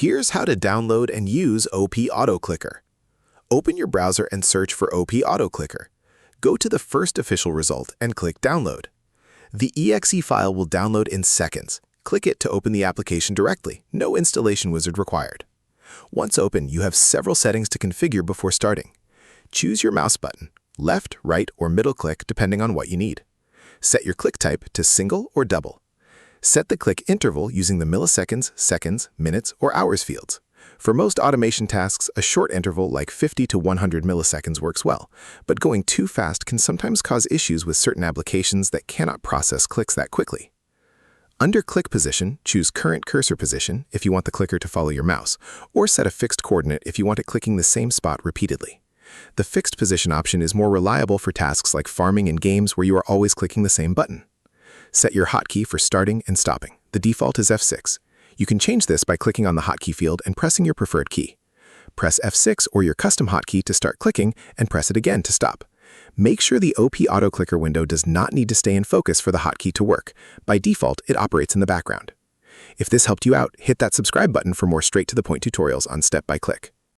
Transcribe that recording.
Here's how to download and use OP AutoClicker. Open your browser and search for OP AutoClicker. Go to the first official result and click Download. The exe file will download in seconds. Click it to open the application directly. No installation wizard required. Once open, you have several settings to configure before starting. Choose your mouse button, left, right, or middle click depending on what you need. Set your click type to single or double. Set the click interval using the milliseconds, seconds, minutes, or hours fields. For most automation tasks, a short interval like 50 to 100 milliseconds works well, but going too fast can sometimes cause issues with certain applications that cannot process clicks that quickly. Under click position, choose current cursor position if you want the clicker to follow your mouse, or set a fixed coordinate if you want it clicking the same spot repeatedly. The fixed position option is more reliable for tasks like farming and games where you are always clicking the same button. Set your hotkey for starting and stopping. The default is F6. You can change this by clicking on the hotkey field and pressing your preferred key. Press F6 or your custom hotkey to start clicking and press it again to stop. Make sure the OP AutoClicker window does not need to stay in focus for the hotkey to work. By default, it operates in the background. If this helped you out, hit that subscribe button for more straight-to-the-point tutorials on step-by-click.